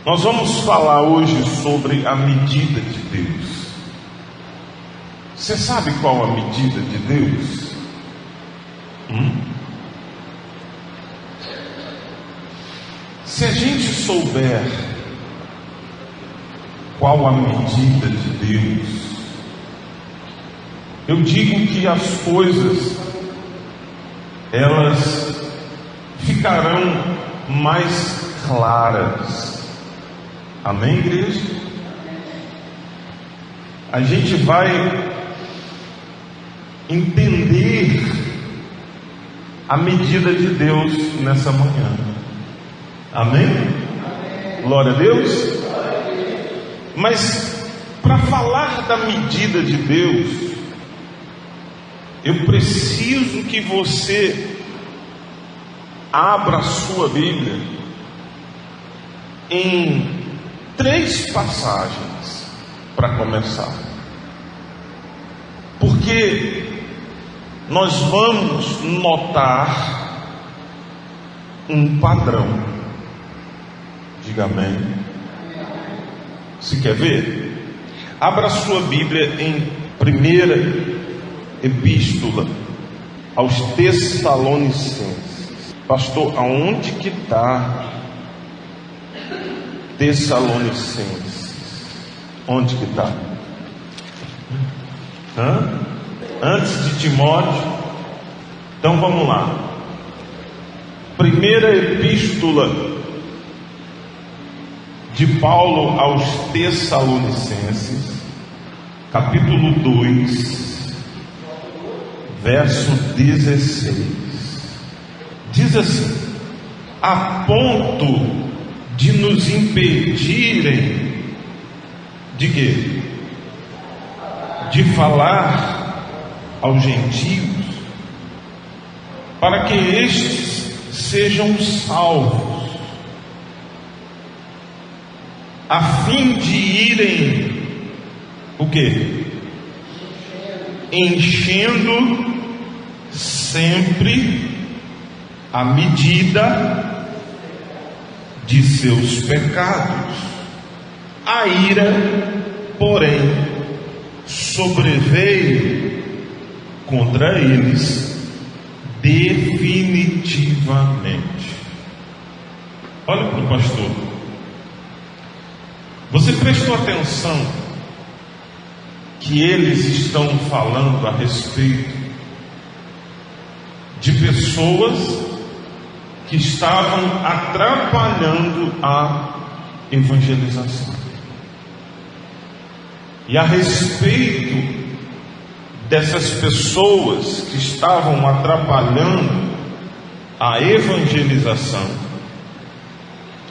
Nós vamos falar hoje sobre a medida de Deus. Você sabe qual a medida de Deus? Se a gente souber qual a medida de Deus, eu digo que as coisas elas ficarão mais claras. Amém, igreja? A gente vai entender a medida de Deus nessa manhã. Amém? Glória a Deus. Mas para falar da medida de Deus, eu preciso que você abra a sua Bíblia em 3 passagens para começar, porque nós vamos notar um padrão. Diga amém. Se quer ver? Abra a sua Bíblia em 1ª Epístola aos Tessalonicenses. Pastor, aonde que está Tessalonicenses? Onde que está? Antes de Timóteo? Então vamos lá. 1ª Epístola de Paulo aos Tessalonicenses, capítulo 2, verso 16. Diz assim: a ponto de nos impedirem de quê? De falar aos gentios, para que estes sejam salvos, a fim de irem o quê? Enchendo sempre a medida de seus pecados. A ira, porém, sobreveio contra eles definitivamente. Olha para o pastor. Você prestou atenção que eles estão falando a respeito de pessoas que estavam atrapalhando a evangelização. E a respeito dessas pessoas que estavam atrapalhando a evangelização,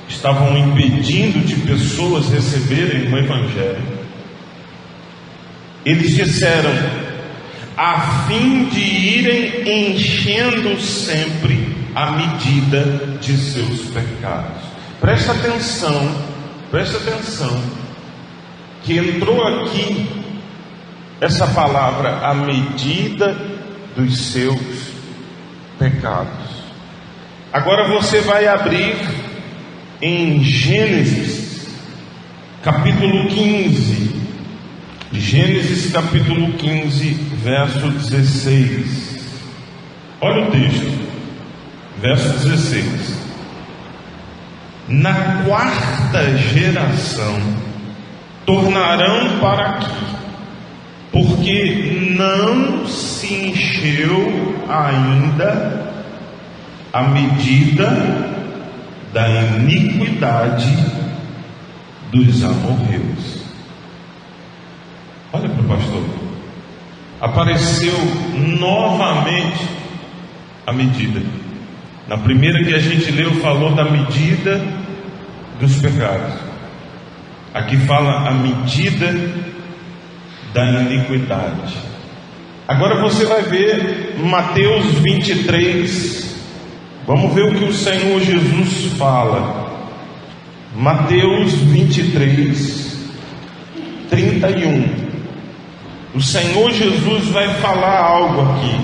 estavam impedindo de pessoas receberem o evangelho, eles disseram: a fim de irem enchendo sempre a medida de seus pecados. Presta atenção, que entrou aqui essa palavra, a medida dos seus pecados. Agora você vai abrir em Gênesis, capítulo 15. Gênesis, capítulo 15, verso 16. Olha o texto, verso 16. Na 4ª geração tornarão para aqui, porque não se encheu ainda a medida da iniquidade dos amorreus. Olha para o pastor. Apareceu novamente a medida. Na primeira que a gente leu, falou da medida dos pecados. Aqui fala a medida da iniquidade. Agora você vai ver Mateus 23. Vamos ver o que o Senhor Jesus fala. Mateus 23, 31. O Senhor Jesus vai falar algo aqui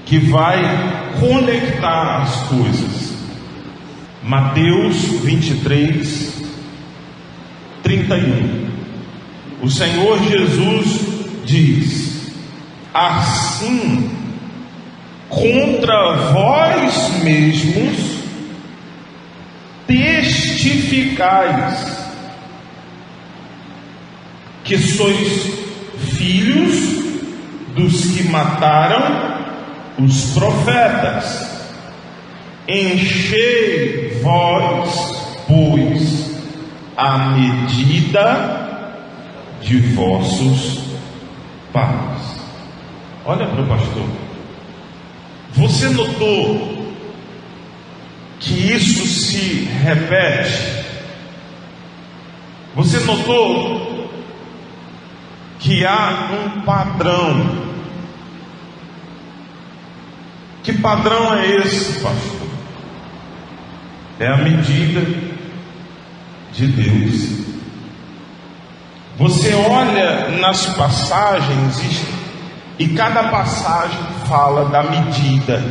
que vai conectar as coisas. Mateus 23, 31. O Senhor Jesus diz: assim, contra vós mesmos testificais que sois filhos dos que mataram os profetas. Enchei vós, pois, a medida de vossos pais. Olha para o pastor. Você notou que isso se repete? Você notou que há um padrão? Que padrão é esse, pastor? É a medida de Deus. Você olha nas passagens e cada passagem fala da medida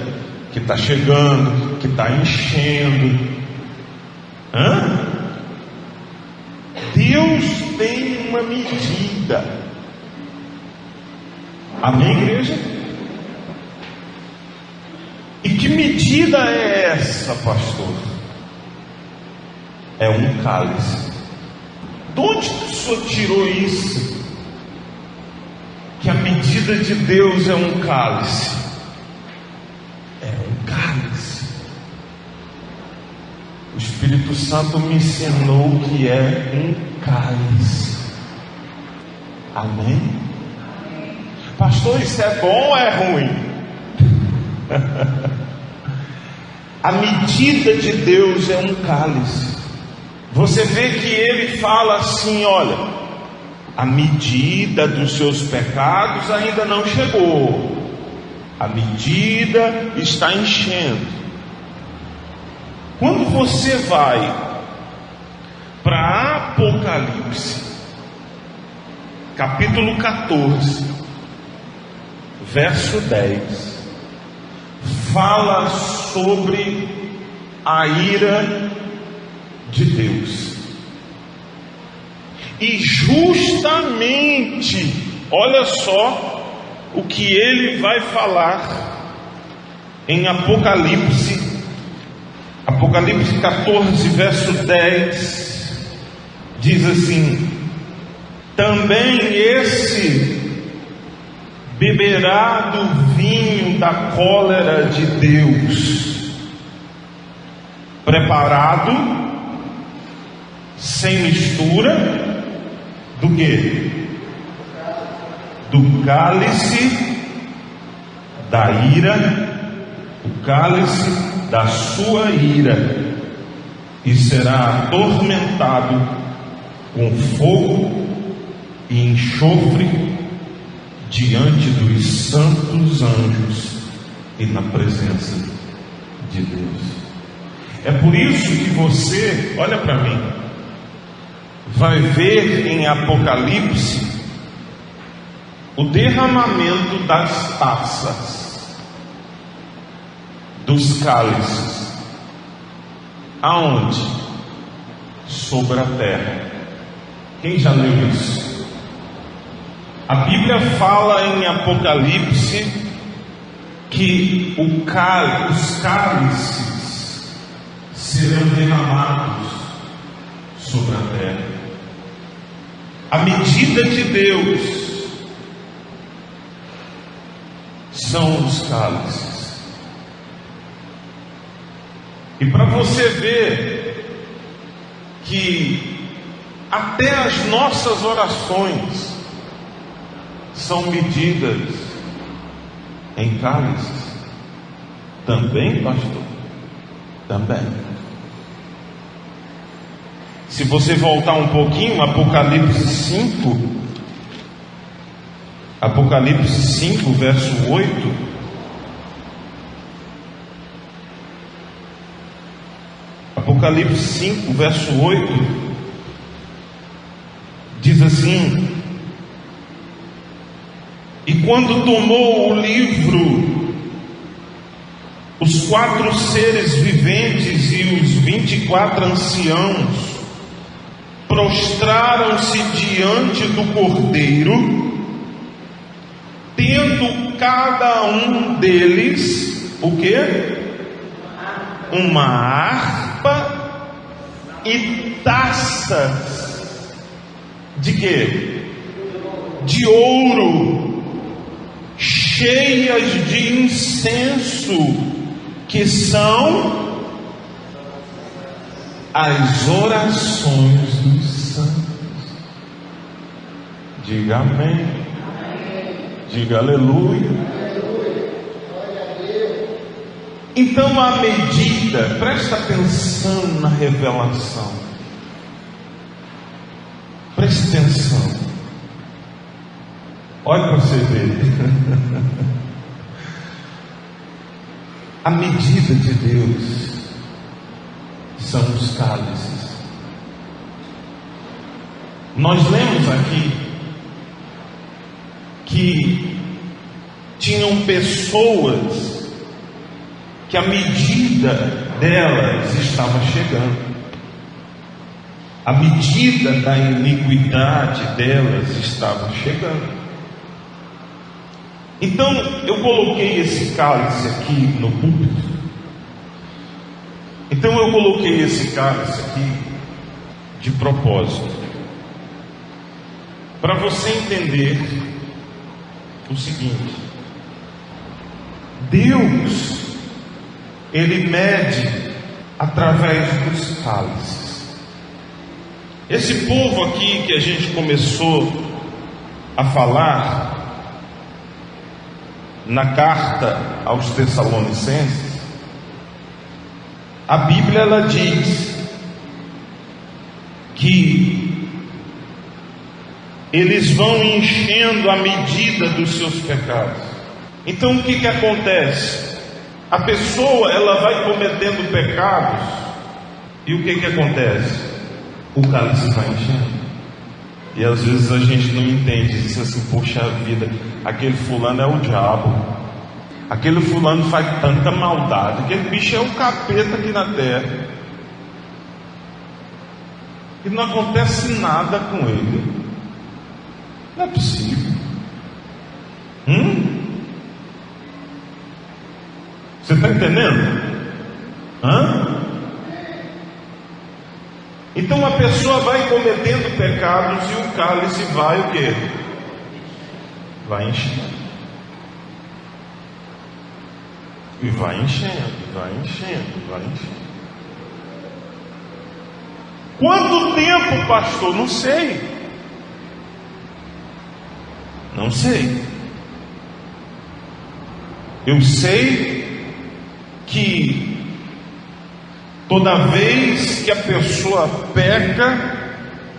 que está chegando, que está enchendo. Deus tem uma medida. Amém, igreja? E que medida é essa, pastor? É um cálice. De onde o senhor tirou isso? Que a medida de Deus é um cálice. É um cálice. O Espírito Santo me ensinou que é um cálice. Amém? Pastor, isso é bom ou é ruim? A medida de Deus é um cálice. Você vê que ele fala assim: olha, a medida dos seus pecados ainda não chegou, a medida está enchendo. Quando você vai para Apocalipse, capítulo 14, verso 10, fala sobre a ira de Deus. E justamente, olha só o que ele vai falar em Apocalipse 14, verso 10, diz assim: também esse beberá do vinho da cólera de Deus, preparado sem mistura, do que? Do cálice da ira, o cálice da sua ira, e será atormentado com fogo e enxofre diante dos santos anjos e na presença de Deus. É por isso que você, olha para mim, vai ver em Apocalipse o derramamento das taças, dos cálices. Aonde? Sobre a terra. Quem já leu isso? A Bíblia fala em Apocalipse que os cálices serão derramados sobre a terra. A medida de Deus são os cálices. E para você ver que até as nossas orações são medidas em cálices. Também, pastor? Também. Se você voltar um pouquinho, Apocalipse 5, verso 8. Apocalipse 5, verso 8, diz assim: e quando tomou o livro, os 4 seres viventes e os 24 anciãos prostraram-se diante do Cordeiro, tendo cada um deles o quê? Uma harpa e taças de quê? De ouro, cheias de incenso, que são as orações dos santos. Diga amém. Diga aleluia. Então a medida, presta atenção na revelação. Preste atenção. Olha para você ver. A medida de Deus são os cálices. Nós lemos aqui que tinham pessoas que a medida delas estava chegando. A medida da iniquidade delas estava chegando. Então eu coloquei esse cálice aqui no púlpito. Então eu coloquei esse cálice aqui de propósito, para você entender o seguinte: Deus, Ele mede através dos cálices. Esse povo aqui que a gente começou a falar na carta aos Tessalonicenses, a Bíblia ela diz que eles vão enchendo a medida dos seus pecados. Então o que acontece? A pessoa ela vai cometendo pecados, e o que acontece? O cálice vai enchendo. E às vezes a gente não entende, diz assim: poxa vida, aquele fulano é o diabo, aquele fulano faz tanta maldade, aquele bicho é o capeta aqui na terra, e não acontece nada com ele. Não é possível. Você está entendendo? Então a pessoa vai cometendo pecados e o cálice vai o quê? Vai enchendo. E vai enchendo, vai enchendo, vai enchendo. Quanto tempo, pastor? Não sei. Não sei. Eu sei que toda vez que a pessoa peca,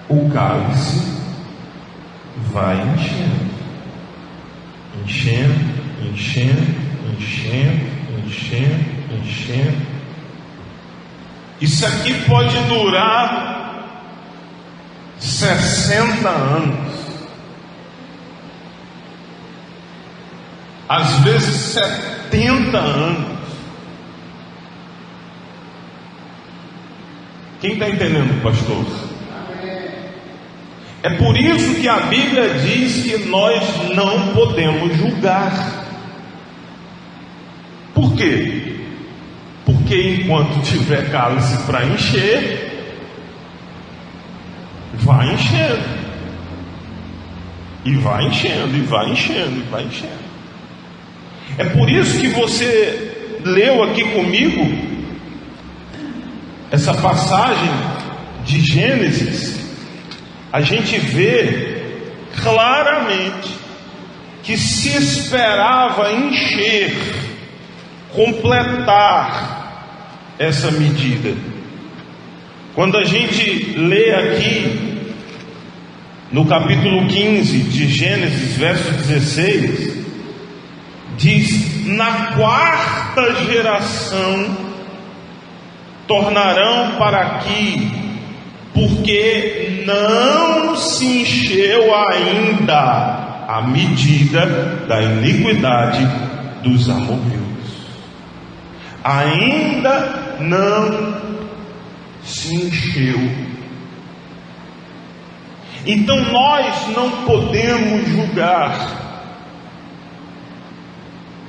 o cálice vai enchendo, enchendo, enchendo, enchendo, enchendo, enchendo. Isso aqui pode durar 60 anos, às vezes 70 anos. Quem está entendendo, pastor? É por isso que a Bíblia diz que nós não podemos julgar. Por quê? Porque enquanto tiver cálice para encher, vai enchendo, e vai enchendo, e vai enchendo, e vai enchendo. É por isso que você leu aqui comigo essa passagem de Gênesis. A gente vê claramente que se esperava encher, completar essa medida. Quando a gente lê aqui no capítulo 15 de Gênesis, verso 16, diz: na quarta geração tornarão para aqui, porque não se encheu ainda a medida da iniquidade dos amorreus. Ainda não se encheu. Então nós não podemos julgar.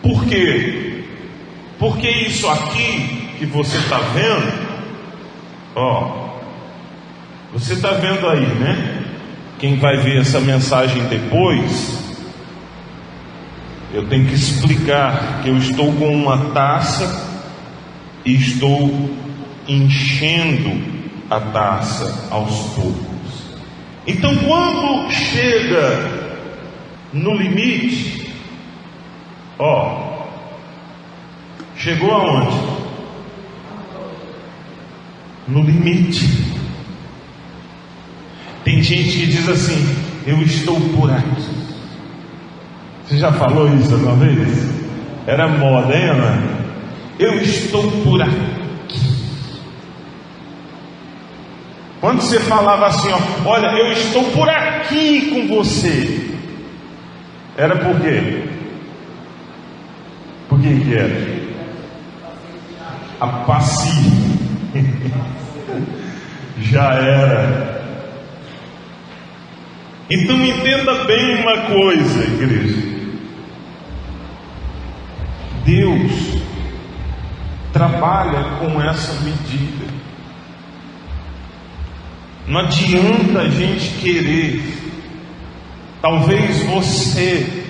Por quê? Porque isso aqui que você está vendo, você está vendo aí, né? Quem vai ver essa mensagem depois, eu tenho que explicar que eu estou com uma taça e estou enchendo a taça aos poucos. Então, quando chega no limite, chegou aonde? No limite. Tem gente que diz assim: eu estou por aqui. Você já falou isso alguma vez? Era moda, hein, Ana? Eu estou por aqui. Quando você falava assim, olha, eu estou por aqui com você, era por quê? Por que era? A paciência. Já era. Então entenda bem uma coisa, igreja. Deus trabalha com essa medida. Não adianta a gente querer. Talvez você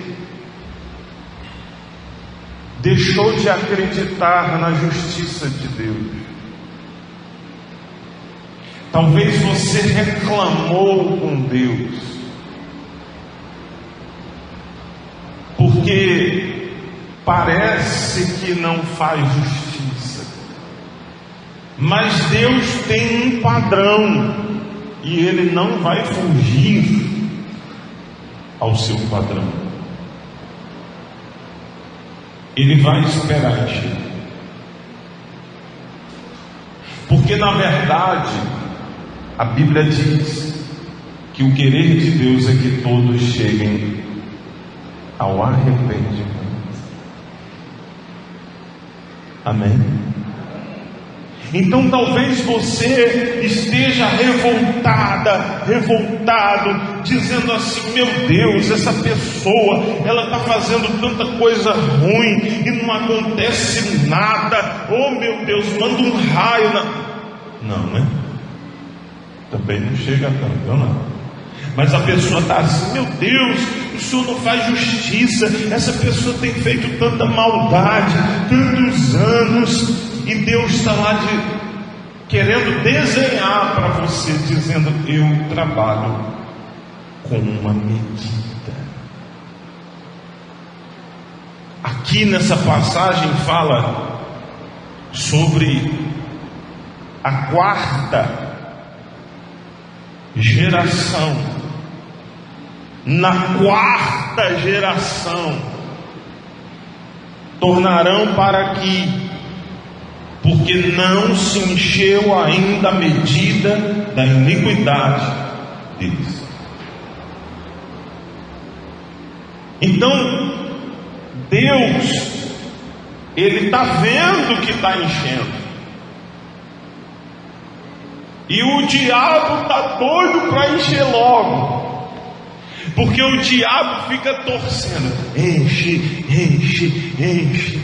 deixou de acreditar na justiça de Deus. Talvez você reclamou com Deus, porque parece que não faz justiça. Mas Deus tem um padrão e Ele não vai fugir ao seu padrão. Ele vai esperar encher. Porque na verdade a Bíblia diz que o querer de Deus é que todos cheguem ao arrependimento. Amém? Então talvez você esteja revoltado, dizendo assim: meu Deus, essa pessoa, ela está fazendo tanta coisa ruim e não acontece nada. Oh meu Deus, manda um raio Não, né? Também não chega tanto, não. Mas a pessoa está assim: meu Deus, o Senhor não faz justiça, essa pessoa tem feito tanta maldade, tantos anos, e Deus está lá querendo desenhar para você, dizendo: eu trabalho com uma medida. Aqui nessa passagem fala sobre a quarta geração. Na quarta geração tornarão para aqui, porque não se encheu ainda a medida da iniquidade deles. Então Deus, Ele está vendo que está enchendo. E o diabo está doido para encher logo, porque o diabo fica torcendo: enche, enche, enche.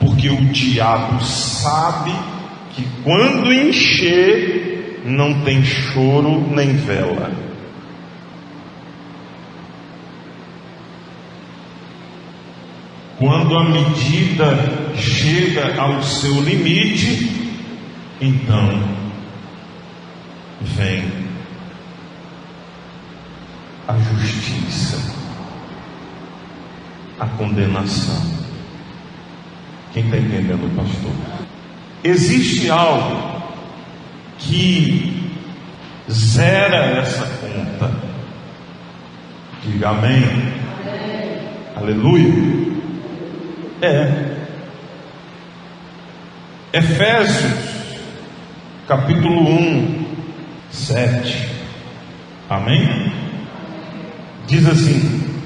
Porque o diabo sabe que quando encher, não tem choro nem vela. Quando a medida chega ao seu limite, então vem a justiça, a condenação. Quem está entendendo, pastor? Existe algo que zera essa conta. Diga amém. Amém. Aleluia. Efésios capítulo 1, 7. Amém? Diz assim: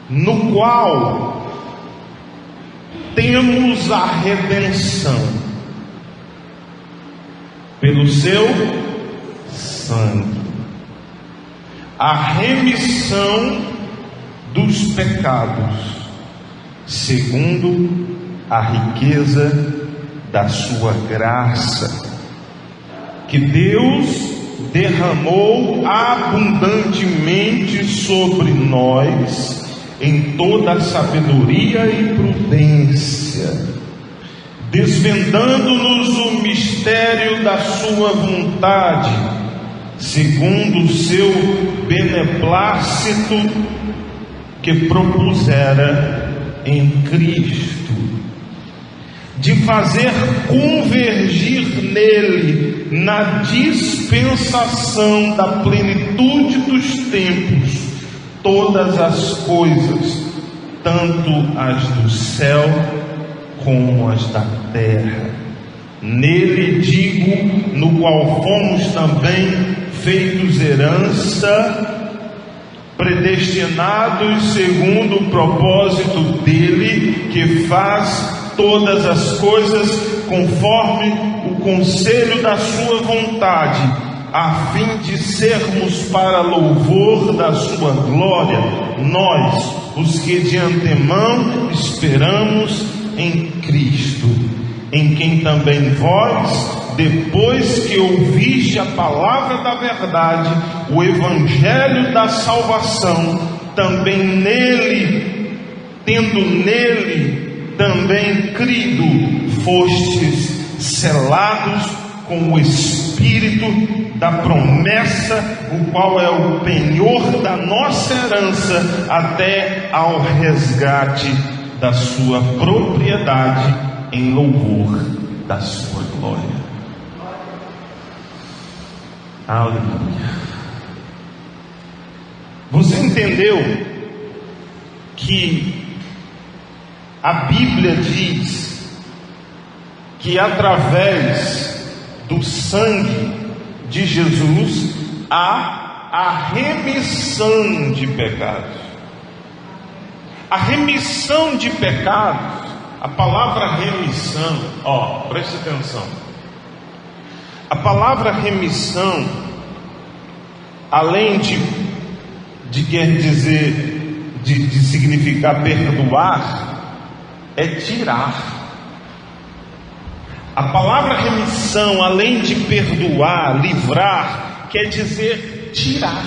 no qual temos a redenção pelo seu sangue, a remissão dos pecados, segundo a riqueza da sua graça, que Deus derramou abundantemente sobre nós em toda a sabedoria e prudência, desvendando-nos o mistério da sua vontade, segundo o seu beneplácito que propusera em Cristo, de fazer convergir nele, na dispensação da plenitude dos tempos, todas as coisas, tanto as do céu como as da terra. Nele digo, no qual fomos também feitos herança, predestinados segundo o propósito dele, que faz todas as coisas conforme o conselho da sua vontade, a fim de sermos para louvor da sua glória, nós, os que de antemão esperamos em Cristo, em quem também vós, depois que ouviste a palavra da verdade, o evangelho da salvação, também nele, tendo nele também crido, fostes selados com o Espírito da promessa, o qual é o penhor da nossa herança, até ao resgate da sua propriedade, em louvor da sua glória. Aleluia. Você entendeu que a Bíblia diz que através do sangue de Jesus há a remissão de pecados. A remissão de pecados, a palavra remissão, preste atenção. A palavra remissão, além de quer dizer, de significar perdoar, é tirar. A palavra remissão, além de perdoar, livrar, quer dizer tirar.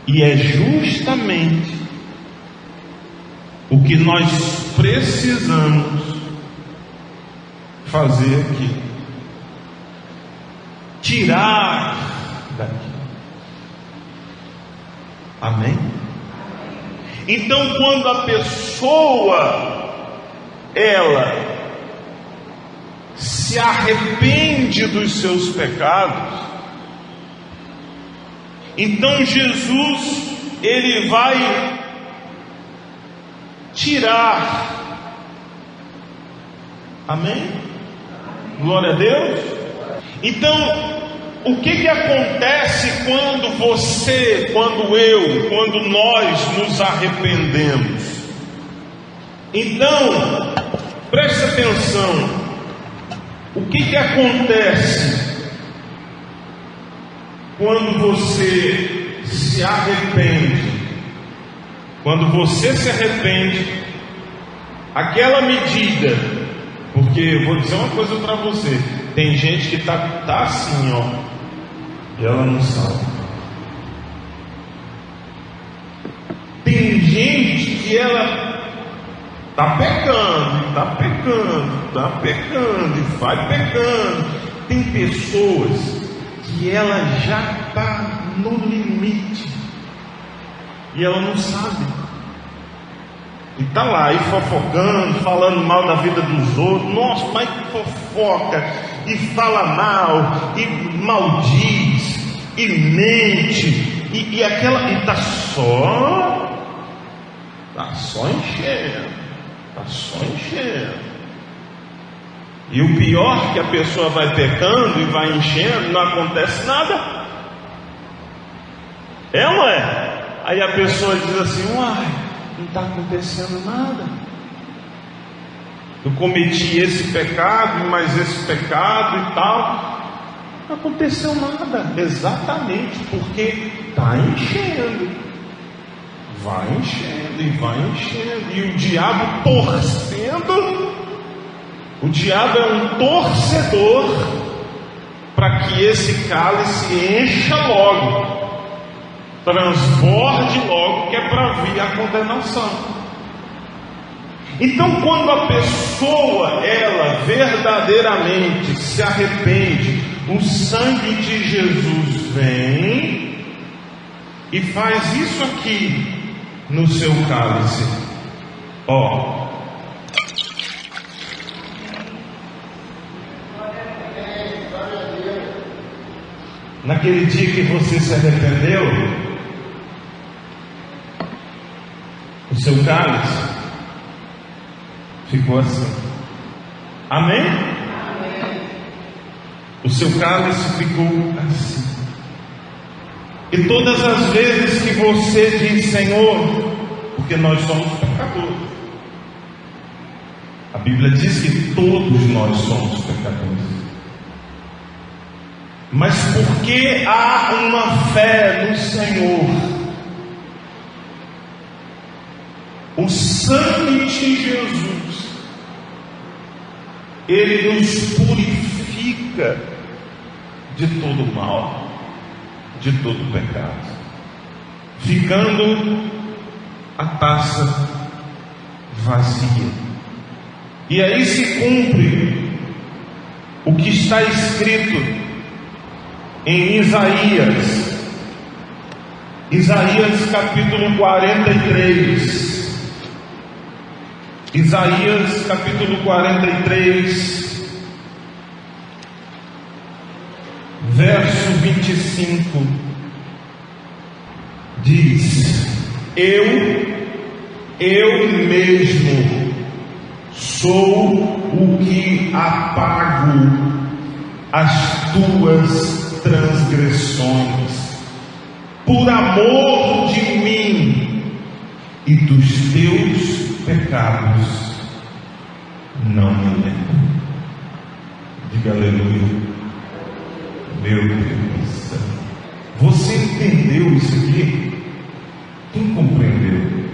E é justamente o que nós precisamos fazer aqui. Tirar daqui. Amém? Então, quando a pessoa, ela se arrepende dos seus pecados, então Jesus, ele vai tirar. Amém? Glória a Deus. Então, o que acontece quando você, quando eu, quando nós nos arrependemos? Então, preste atenção. O que acontece quando você se arrepende? Quando você se arrepende, aquela medida, porque eu vou dizer uma coisa para você, tem gente que tá assim, e ela não sabe. Tem gente que ela tá pecando, e vai pecando. Tem pessoas que ela já está no limite e ela não sabe. E está lá, aí fofocando, falando mal da vida dos outros. Nossa, mas que fofoca! E fala mal, e maldiz, e mente, e aquela. E está só enchendo. E o pior é que a pessoa vai pecando e vai enchendo, não acontece nada. É ou não é? Aí a pessoa diz assim: uai, não está acontecendo nada. eu cometi esse pecado, mais esse pecado e tal. Não aconteceu nada, exatamente porque está enchendo. Vai enchendo e vai enchendo. E o diabo torcendo. O diabo é um torcedor para que esse cálice encha logo, transborde logo, que é para vir a condenação. Então, quando a pessoa, ela verdadeiramente se arrepende, o sangue de Jesus vem e faz isso aqui no seu cálice. Ó, naquele dia que você se arrependeu, o seu cálice ficou assim. Amém? Amém. O seu cálice ficou assim. E todas as vezes que você diz, Senhor, porque nós somos pecadores. A Bíblia diz que todos nós somos pecadores. Mas porque há uma fé no Senhor, o sangue de Jesus, ele nos purifica de todo mal, de todo pecado, ficando a taça vazia. E aí se cumpre o que está escrito em Isaías capítulo 43. Isaías capítulo 43, verso 25, diz: Eu mesmo sou o que apago as tuas transgressões, por amor de mim, e dos teus pecados não me lembro. Diga aleluia. Meu Deus, você entendeu isso aqui? Quem compreendeu?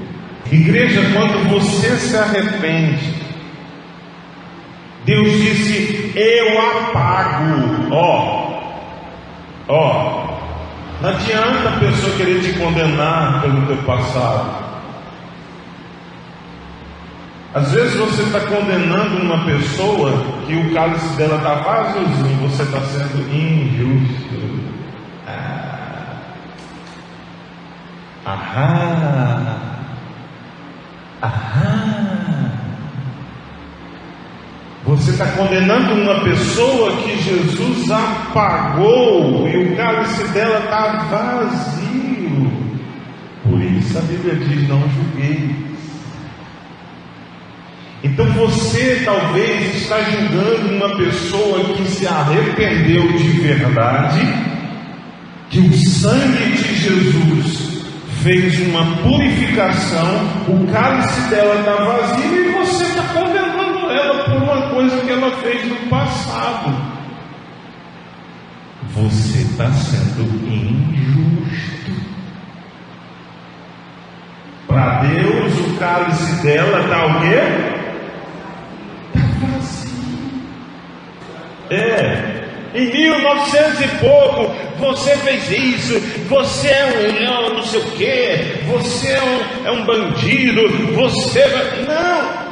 Igreja, quando você se arrepende, Deus disse: eu apago. Não adianta a pessoa querer te condenar pelo teu passado. Às vezes você está condenando uma pessoa que o cálice dela está vaziozinho, você está sendo injusto. Você está condenando uma pessoa que Jesus apagou e o cálice dela está vazio. Por isso a Bíblia diz: não julgueis. Então você talvez está julgando uma pessoa que se arrependeu de verdade, que o sangue de Jesus fez uma purificação, o cálice dela está vazio e você está condenando ela por uma coisa que ela fez no passado. Você está sendo injusto. Para Deus o cálice dela está o quê? Em 1900 e pouco você fez isso, você é um não sei o que, você é um bandido, não.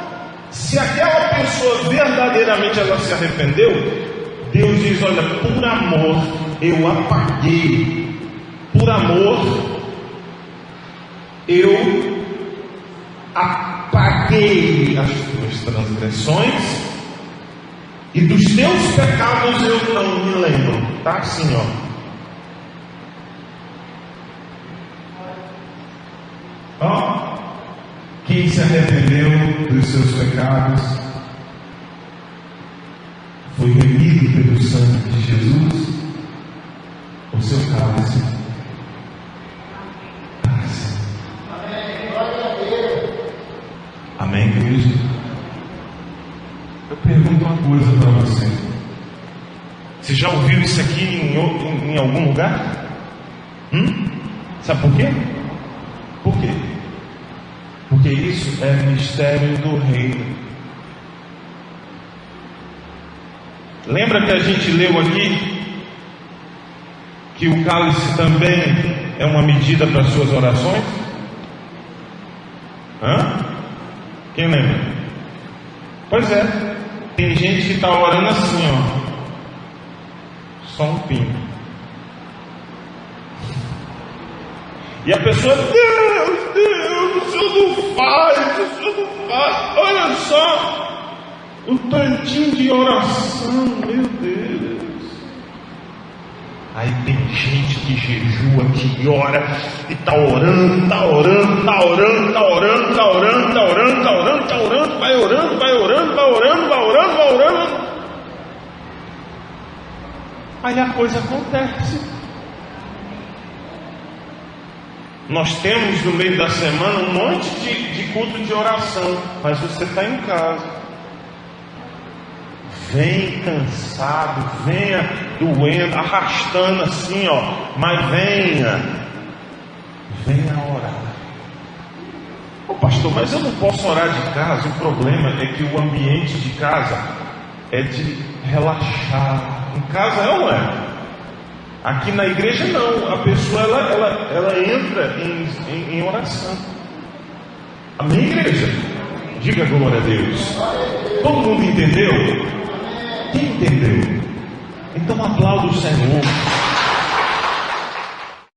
Se aquela pessoa verdadeiramente ela se arrependeu, Deus diz: olha, por amor eu apaguei, por amor eu apaguei as tuas transgressões, e dos teus pecados eu não me lembro. Tá assim, quem se arrependeu dos seus pecados foi remido pelo sangue de Jesus, o seu cálice. Amém, igreja? Eu pergunto uma coisa para você. Você já ouviu isso aqui em algum lugar? Sabe por quê? Por quê? Porque isso é mistério do reino. Lembra que a gente leu aqui que o cálice também é uma medida para as suas orações? Quem lembra? Pois é, tem gente que está orando assim, ó, só um pingo. E a pessoa, Deus, o Senhor não faz, olha só, um tantinho de oração, meu Deus. Aí tem gente que jejua, que ora, e está orando, vai orando. Aí a coisa acontece. Nós temos no meio da semana um monte de culto de oração, mas você está em casa. Vem cansado, venha doendo, arrastando assim, ó, mas venha orar. Ô pastor, mas eu não posso orar de casa. O problema é que o ambiente de casa é de relaxar. Em casa é ou não é? Aqui na igreja não, a pessoa ela entra em oração. Amém, igreja? Diga glória a Deus. Todo mundo entendeu? Quem entendeu? Então aplauda o Senhor.